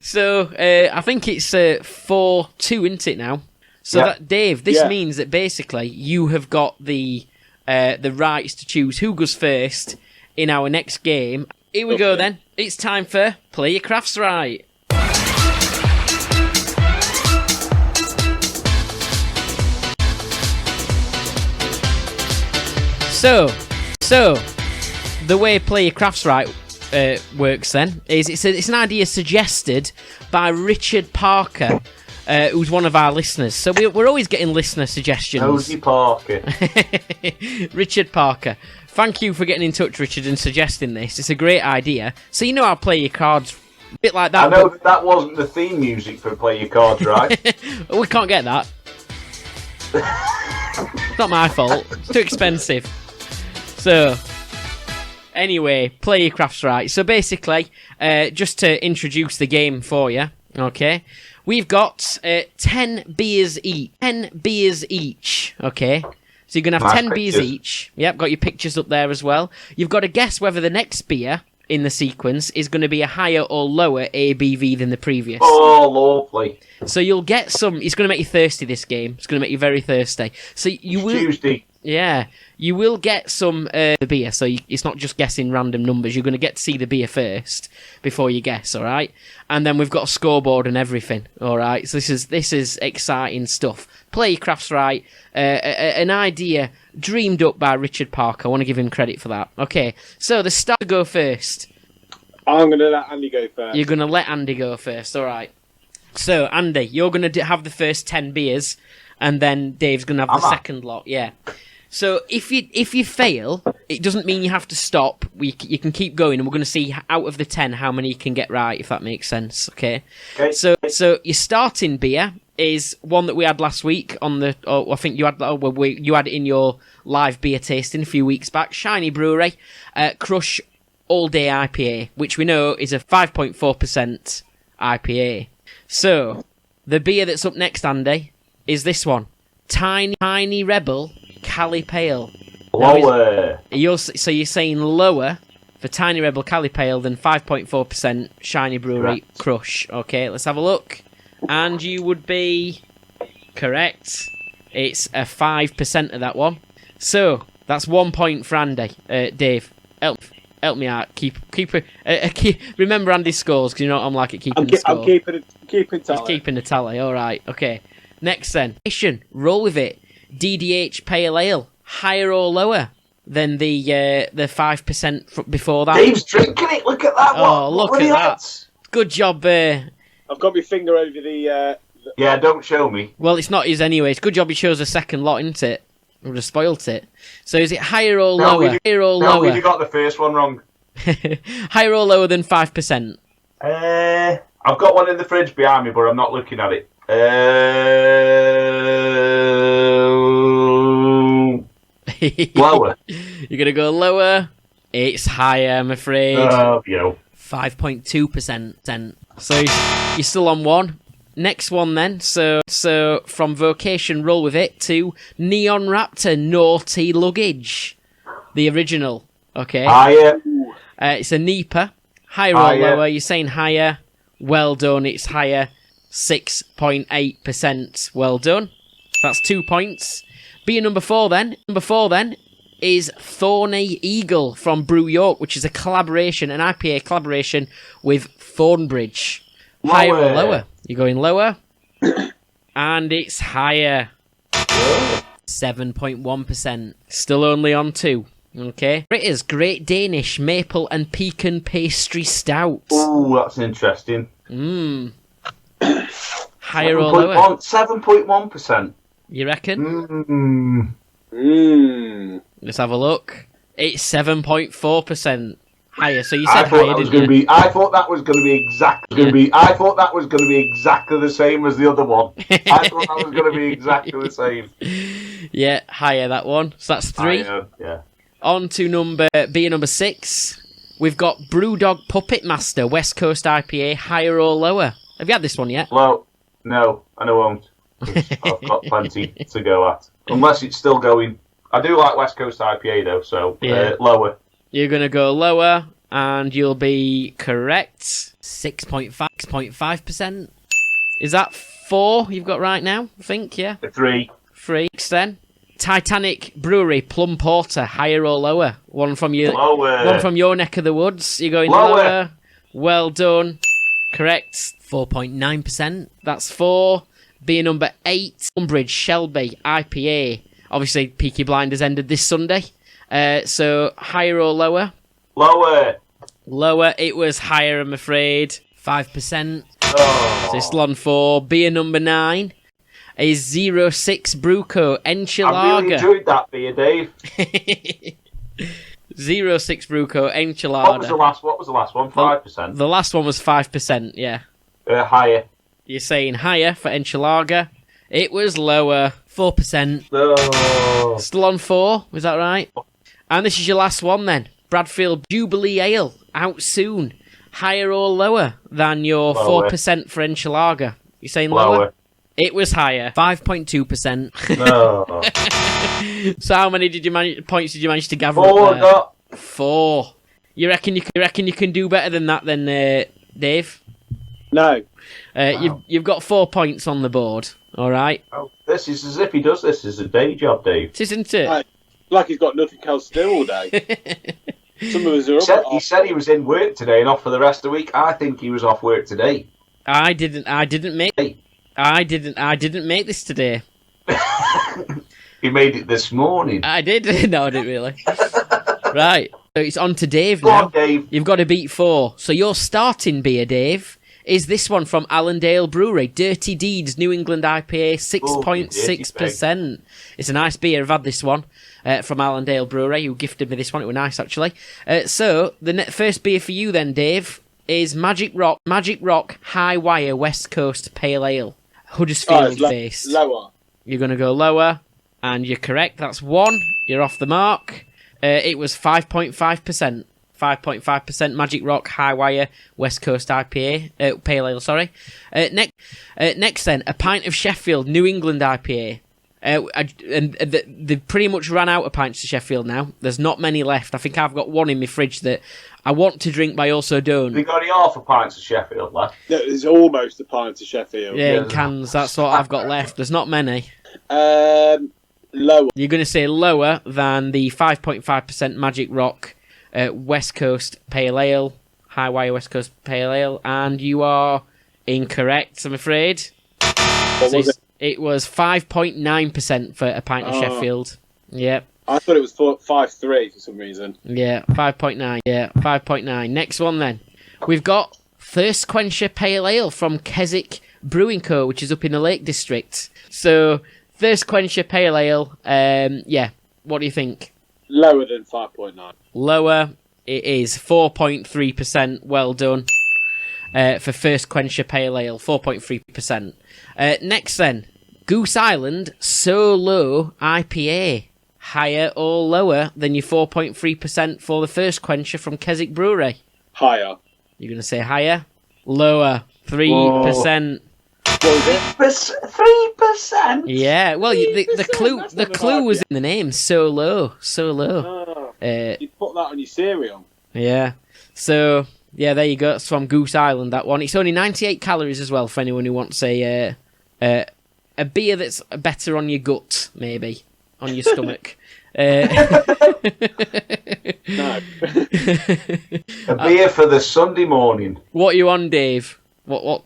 So I think it's 4-2, isn't it now? So that, Dave, this means that basically you have got the rights to choose who goes first in our next game. Here we go then. It's time for Play Your Crafts Right. So the way Play Your Crafts Right works then is it's an idea suggested by Richard Parker, who's one of our listeners. So we're always getting listener suggestions. Nosy Parker. Richard Parker. Thank you for getting in touch, Richard, and suggesting this. It's a great idea. So you know how Play Your Cards, a bit like that. I know that wasn't the theme music for Play Your Cards Right. We can't get that. It's not my fault. It's too expensive. So, anyway, Play Your Crafts Right. So basically, just to introduce the game for you, okay, we've got 10 beers each. 10 beers each, okay? So you're going to have 10 beers each. Yep, got your pictures up there as well. You've got to guess whether the next beer in the sequence is going to be a higher or lower ABV than the previous. Oh, lovely. So you'll get some... It's going to make you thirsty, this game. It's going to make you very thirsty. So you will... Tuesday. Yeah, you will get some the beer, so it's not just guessing random numbers. You're going to get to see the beer first before you guess, all right? And then we've got a scoreboard and everything, all right? So this is exciting stuff. Play Your Crafts Right, an idea dreamed up by Richard Parker. I want to give him credit for that. Okay, so the star go first. I'm going to let Andy go first. You're going to let Andy go first, all right? So, Andy, you're going to have the first 10 beers, and then Dave's going to have the second lot, yeah. So if you fail, it doesn't mean you have to stop. You can keep going, and we're going to see out of the 10 how many you can get right, if that makes sense. Okay. So your starting beer is one that we had last week on the. Oh, I think you had. You had it in your live beer tasting a few weeks back. Shiny Brewery, Crush All Day IPA, which we know is a 5.4% IPA. So the beer that's up next, Andy, is this one, Tiny Rebel Cali Pale. Lower. You're saying lower for Tiny Rebel Cali Pale than 5.4% Shiny Brewery Crush. Okay, let's have a look. And you would be correct. It's a 5% of that one. So that's 1 point for Andy. Dave, help me out. Keep remember Andy's scores, because you know what I'm like at keeping the score. I'm keeping tally. Just keeping the tally. All right. Okay. Next then, roll with it. DDH Pale Ale, higher or lower than the 5% before that? Dave's drinking it. Look at that. Oh, look at that. Good job. I've got my finger over the. Yeah, don't show me. Well, it's not his anyway. It's good job he chose the second lot, isn't it? I would have spoilt it. So is it higher or lower? Higher or lower? You got the first one wrong. Higher or lower than 5%? I've got one in the fridge behind me, but I'm not looking at it. Lower. You're going to go lower? It's higher, I'm afraid. 5.2%. So you're still on one. Next one then. So from Vocation, roll with it, to Neon Raptor Naughty Luggage. The original. Okay. Higher. It's a NEPA. Higher or lower? You're saying higher. Well done. It's higher. 6.8%. Well done. That's 2 points. Beer number 4 then. Number 4 then is Thorny Eagle from Brew York, which is a collaboration, an IPA collaboration with Thornbridge. Higher or lower? You're going lower. And it's higher. 7.1%. Still only on 2. Okay. It is Great Danish Maple and Pecan Pastry Stout. Ooh, that's interesting. Higher or lower? 7.1%. You reckon? Let's have a look. It's 7.4%. Higher. So you said higher, didn't you? I thought that was going to be exactly. I thought that was going to be exactly the same as the other one. I thought that was going to be exactly the same. Yeah, higher that one. So that's 3. Yeah. On to beer number 6. We've got Brewdog Puppet Master West Coast IPA. Higher or lower? Have you had this one yet? Well, no, and I won't. I've got plenty to go at. Unless it's still going. I do like West Coast IPA though, so lower. You're going to go lower. and you'll be correct. 6.5%. Is that 4 you've got right now? I think, yeah. 3. 3. Then Titanic Brewery Plum Porter, higher or lower? One from your neck of the woods. You're going lower. Well done. Correct. 4.9%. That's 4. Beer number 8, Umbridge Shelby IPA. Obviously, Peaky Blinders ended this Sunday. So higher or lower? Lower. Lower. It was higher, I'm afraid. 5%. Oh. So it's on 4. Beer number 9 is 06 Bruco Enchilada. I really enjoyed that beer, Dave. 06 Bruco Enchilada. What was the last one? 5%? The last one was 5%, yeah. Higher. You're saying higher for Enchilada. It was lower. 4%. Oh. Still on 4, was that right? And this is your last one then. Bradfield Jubilee Ale, out soon. Higher or lower than your Lower. 4% for Enchilada? You saying lower? Lower. It was higher. 5.2%. No. So how many points did you manage to gather? 4 up there? got. 4. You reckon you can do better than that then, Dave? No. Wow. You've got 4 points on the board. All right. Oh, this is as if he does this as a day job, Dave. Isn't it? Right. Like he's got nothing else to do all day. Some of us are He said he was in work today and off for the rest of the week. I think he was off work today. I didn't make this today. He made it this morning. I did. No, I didn't really. Right. So it's on to Dave Go now. on, Dave. You've got to beat 4. So your starting beer, Dave, is this one from Allendale Brewery, Dirty Deeds New England IPA, 6.6%. It's a nice beer. I've had this one from Allendale Brewery, who gifted me this one. It was nice, actually. So the first beer for you then, Dave, is Magic Rock High Wire West Coast Pale Ale. Huddersfield based. Lower. You're going to go lower, and you're correct. That's 1. You're off the mark. It was 5.5%. 5.5% Magic Rock High Wire West Coast IPA, Pale Ale, sorry. Next then, a pint of Sheffield New England IPA. And they've pretty much run out of pints of Sheffield now. There's not many left. I think I've got one in my fridge that I want to drink, but I also don't. Have you got any half a pints of Sheffield left? There's almost a pint of Sheffield. Yeah, in cans. That's what I've got left. There's not many. Lower. You're going to say lower than the 5.5% Magic Rock West Coast Pale Ale, High Wire West Coast Pale Ale, and you are incorrect, I'm afraid. What was it? It was 5.9% for a pint of Sheffield. Yep. I thought it was 5.3 for some reason. Yeah, 5.9. Yeah, 5.9. Next one then. We've got Thirst Quencher Pale Ale from Keswick Brewing Co., which is up in the Lake District. So, Thirst Quencher Pale Ale, yeah, what do you think? Lower than 5.9. Lower, it is 4.3%. Well done. For Thirst Quencher Pale Ale, 4.3%. Next then, Goose Island Solo IPA. Higher or lower than your 4.3% for the Thirst Quencher from Keswick Brewery? Higher. You're going to say higher? Lower, 3%. What was it? 3%? Yeah, well, the clue was in the name, Solo. Oh, you put that on your cereal. Yeah. So, yeah, there you go. It's from Goose Island, that one. It's only 98 calories as well for anyone who wants a beer that's better on your gut, maybe. On your stomach. No. A beer for the Sunday morning. What are you on, Dave? What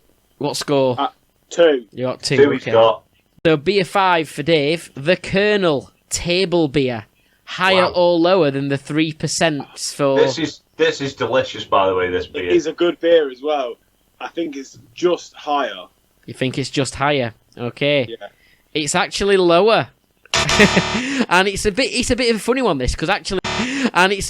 score? 2. You got 2. 2 he's Okay. got. So beer 5 for Dave. The Colonel Table Beer. Higher Wow. or lower than the 3% for... This is delicious, by the way, this It beer. is a good beer as well. I think it's just higher. You think it's just higher? Okay. Yeah. It's actually lower. And it's a bit of a funny one this, because actually when you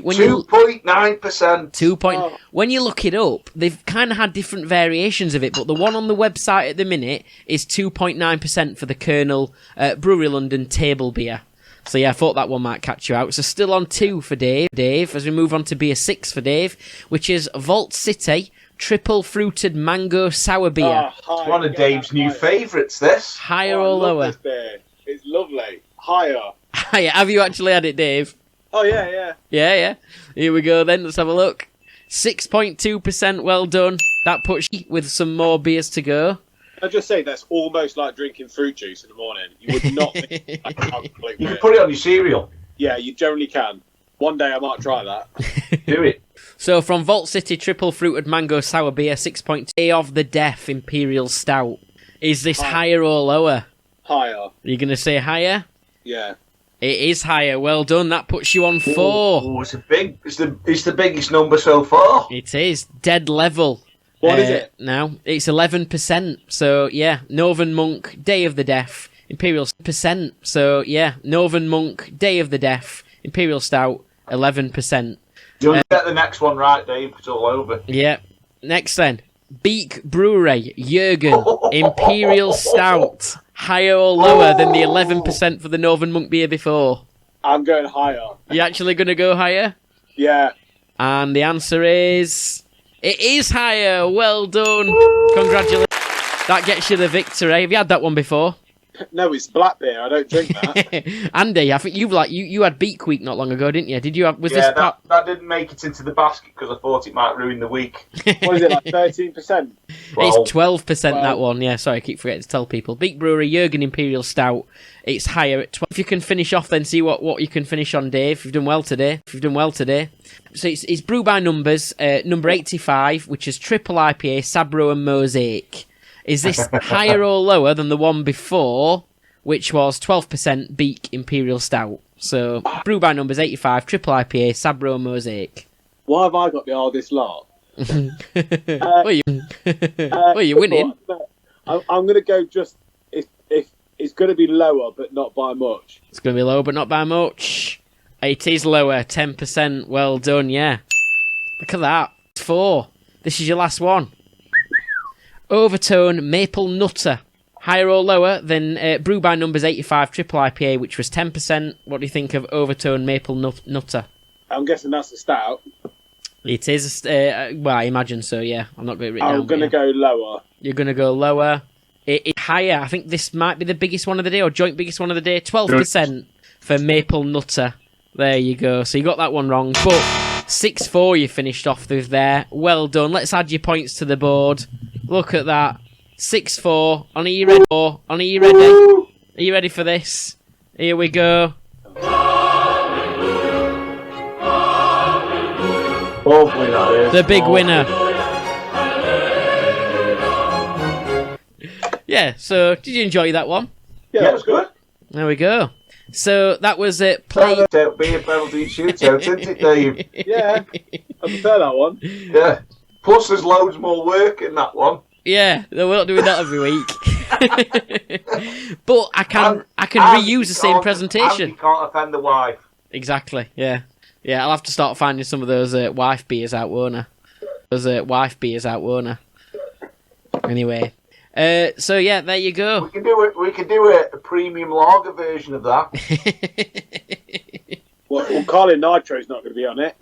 2.9%. When you look it up, they've kind of had different variations of it, but the one on the website at the minute is 2.9% for the Colonel Brewery London Table Beer. So yeah, I thought that one might catch you out. So still on 2 for Dave, as we move on to beer 6 for Dave, which is Vault City Triple Fruited Mango Sour Beer. It's one of Dave's new favourites, this. Higher I or love lower? this beer. It's lovely. Higher. Have you actually had it, Dave? Oh, yeah. Yeah. Here we go then. Let's have a look. 6.2%. Well done. That puts you with some more beers to go. I just say that's almost like drinking fruit juice in the morning. You would not think like alcoholic You can beer. put it on your cereal. Yeah, you generally can. One day I might try that. Do it. So from Vault City Triple Fruited Mango Sour Beer, 6.2. Day of the Deaf Imperial Stout. Is this higher or lower? Higher. Are you going to say higher? Yeah. It is higher. Well done. That puts you on 4. Oh, it's the biggest number so far. It is. Dead level. What is it? Now, it's 11%. So, yeah. Northern Monk, Day of the Deaf, Imperial percent. So, yeah. Northern Monk, Day of the Deaf, Imperial Stout, 11%. You'll get the next one right, Dave. It's all over. Yeah. Next then. Beak Brewery, Jurgen, Imperial Stout. Higher or lower than the 11% for the Northern Monk beer before? I'm going higher. You actually going to go higher? Yeah. And the answer is... It is higher. Well done. Congratulations. That gets you the victory. Have you had that one before? No, it's black beer. I don't drink that. Andy, I think you had Beak Week not long ago, didn't you? Did you have? Was Yeah, this that didn't make it into the basket because I thought it might ruin the week. What is it, like 13%? It's 12%. Well- That one. Yeah. Sorry, I keep forgetting to tell people. Beak Brewery, Jurgen Imperial Stout. It's higher at 12. If you can finish off, then see what you can finish on, Dave. You've done well today. So it's brew by numbers. Number 85, which is triple IPA, Sabro and Mosaic. Is this higher or lower than the one before, which was 12% Beak Imperial Stout? So, brew by numbers 85, triple IPA, Sabro Mosaic. Why have I got the hardest lot? Well, you're winning. I'm going to go just... If it's going to be lower, but not by much. It's going to be lower, but not by much. It is lower, 10%. Well done, yeah. Look at that. 4. This is your last one. Overtone Maple Nutter. Higher or lower than brew by numbers 85 triple IPA, which was 10%. What do you think of Overtone Maple Nutter? I'm guessing that's a stout. It is, well, I imagine so, yeah. I'm not going to read it down. I'm going to go lower. You're going to go lower. It's higher. I think this might be the biggest one of the day, or joint biggest one of the day. 12% for Maple Nutter. There you go. So you got that one wrong. But 6-4 you finished off with there. Well done. Let's add your points to the board. Look at that. 6-4. Are you ready? Are you ready? Are you ready for this? Here we go. Hopefully that is. The big winner. Yeah, so did you enjoy that one? Yeah, it was good. There we go. So that was it. Play. Beer penalty shootout, didn't it, Dave? Yeah, I prefer that one. Yeah. Plus, there's loads more work in that one. Yeah, we're not doing that every week. But I can reuse the same presentation. And you can't offend the wife. Exactly. Yeah. Yeah. I'll have to start finding some of those wife beers out, won't I? Anyway. So yeah, there you go. We can do a premium lager version of that. Well, Carlin Nitro's not going to be on it.